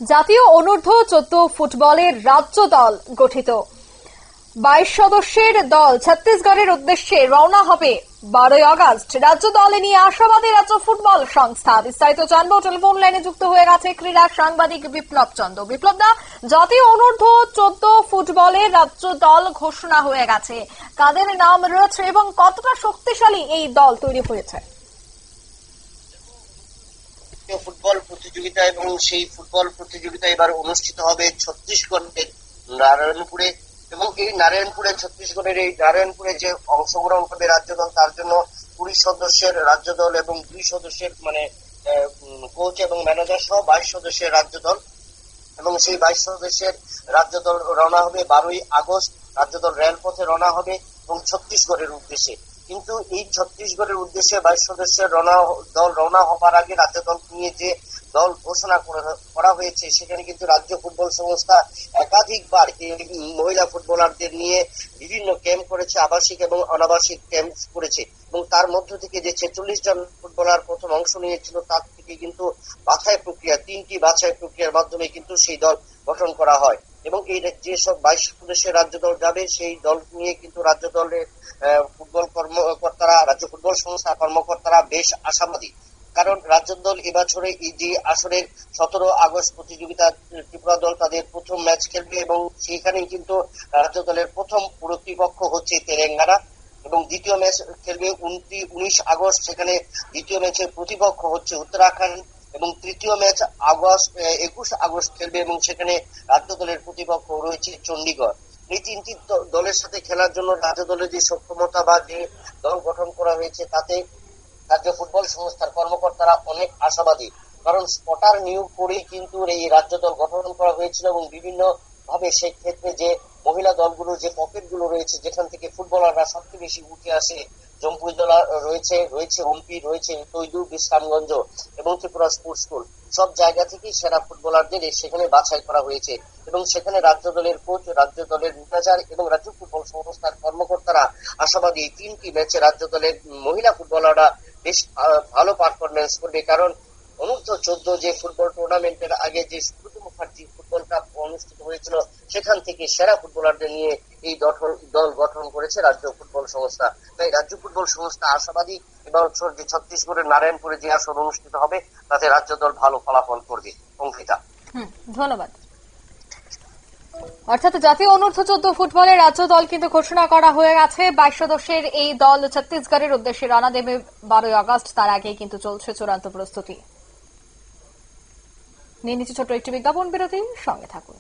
জাতীয় অনূর্ধ্ব 14 ফুটবলের রাজ্য দল গঠিত। 22 সদস্যের দল ছত্তিশগড়ের উদ্দেশ্যে রওনা হবে 12 আগস্ট। রাজ্য দলে নিয়ে আশাবাদী রাজ্য ফুটবল সংস্থা। বিস্তারিত জানবো, টেলিফোন লাইনে যুক্ত হয়ে গেছে ক্রীড়া সাংবাদিক বিপ্লব চন্দ্র। বিপ্লব দা, জাতীয় অনূর্ধ্ব 14 ফুটবলের রাজ্য দল ঘোষণা হয়ে গেছে, কাদের নাম রয়েছে এবং কতটা শক্তিশালী এই দল তৈরি হয়েছে? ফুটবল প্রতিযোগিতা এবং সেই ফুটবল প্রতিযোগিতা এবার অনুষ্ঠিত হবে ছত্তিশগড়ের নারায়ণপুরে, এবং এই ছত্তিশগড়ের এই নারায়ণপুরে যে অংশগ্রহণ করবে রাজ্য দল, তার জন্য 20 সদস্যের রাজ্য দল এবং 2 সদস্যের কোচ এবং ম্যানেজার সহ 22 সদস্যের রাজ্য দল। এবং সেই 22 সদস্যের রাজ্য দল রওনা হবে 12ই আগস্ট। রাজ্য দল রেলপথে রওনা হবে এবং ছত্তিশগড়ের উদ্দেশ্যে। কিন্তু এই ছত্তিশগড়ের উদ্দেশ্যে 22 সদস্যের দল রওনা হবার আগে রাজ্য দল নিয়ে যে দল ঘোষণা করা হয়েছে, সেখানে কিন্তু রাজ্য ফুটবল সংস্থা একাধিকবার মহিলা ফুটবলারদের নিয়ে বিভিন্ন ক্যাম্প করেছে, আবাসিক এবং অনাবাসিক ক্যাম্প করেছে, এবং তার মধ্য থেকে যে 46 জন ফুটবলার প্রথম অংশ নিয়েছিল, তার থেকে কিন্তু বাছাই প্রক্রিয়া 3টি বাছাই প্রক্রিয়ার মাধ্যমে কিন্তু সেই দল গঠন করা হয়। এবং এই যেসব 22 সদস্যের রাজ্য দল যাবে, সেই দল নিয়ে কিন্তু রাজ্য দলের ফুটবল কর্মকর্তারা, রাজ্য ফুটবল সংস্থা কর্মকর্তারা বেশ আশাবাদী। কারণ রাজ্য দল এবছরে এই যে আসরের 17 আগস্ট প্রতিযোগিতা ত্রিপুরা দল তাদের প্রথম ম্যাচ খেলবে, এবং সেইখানেই কিন্তু রাজ্য দলের প্রথম প্রতিপক্ষ হচ্ছে তেলেঙ্গানা, এবং দ্বিতীয় ম্যাচ খেলবে 19 আগস্ট, সেখানে দ্বিতীয় ম্যাচের প্রতিপক্ষ হচ্ছে উত্তরাখণ্ড, এবং তৃতীয় ম্যাচ 21 আগস্ট খেলবে, এবং সেখানে রাজ্য দলের প্রতিপক্ষ রয়েছে চণ্ডীগড়। এই 3টি দলের সাথে খেলার জন্য রাজ্য দলের যে সক্ষমতা বা যে দল গঠন করা হয়েছে, তাতে রাজ্য ফুটবল সংস্থার কর্মকর্তারা অনেক আশাবাদী। কারণ স্পটার নিয়োগ করেই কিন্তু এই রাজ্য দল গঠন করা হয়েছিল, এবং বিভিন্ন ভাবে সেই ক্ষেত্রে যে মহিলা দলগুলো যে পকেট গুলো রয়েছে, যেখান থেকে ফুটবলাররা সবচেয়ে বেশি উঠে আসে, জম্পুইদলা রয়েছে ওমপি, রয়েছে তৈদু, বিশ্রামগঞ্জ এবং ত্রিপুরা স্পোর্টস স্কুল, সব জায়গা থেকেই সেরা ফুটবলারদের সেখানে বাছাই করা হয়েছে। এবং সেখানে রাজ্য দলের কোচ, রাজ্য দলের ম্যানেজার এবং রাজ্য ফুটবল সংস্থার কর্মকর্তারা আশাবাদী 3টি ম্যাচে রাজ্য দলের মহিলা ফুটবলাররা বেশ ভালো পারফরমেন্স করবে। কারণ অনূর্ধ্ব 14 যে ফুটবল টুর্নামেন্টের আগে যে সুব্রত মুখার্জি ফুটবল কাপ অনুষ্ঠিত হয়েছিল, সেখান থেকে সেরা ফুটবলারদের নিয়ে এই দল গঠন করেছে রাজ্য ফুটবল সংস্থা। তাই রাজ্য ফুটবল সংস্থা আশাবাদী এবছর যে ছত্তিশগড়ের নারায়ণপুরে যে আসর অনুষ্ঠিত হবে, তাতে রাজ্য দল ভালো ফলাফল করবে। অঙ্কিতা, ধন্যবাদ। অর্থাৎ জাতীয় অনূর্ধ্ব 14 ফুটবলের রাজ্য দল কিন্তু ঘোষণা করা হয়ে গেছে। 22 সদস্যের এই দল ছত্তিশগড়ের উদ্দেশ্যে রওনা দেবে 12 আগস্ট। তার আগে কিন্তু চলছে চূড়ান্ত প্রস্তুতি। নিয়ে নিচ্ছে ছোট্ট একটি বিজ্ঞাপন বিরতি, সঙ্গে থাকুন।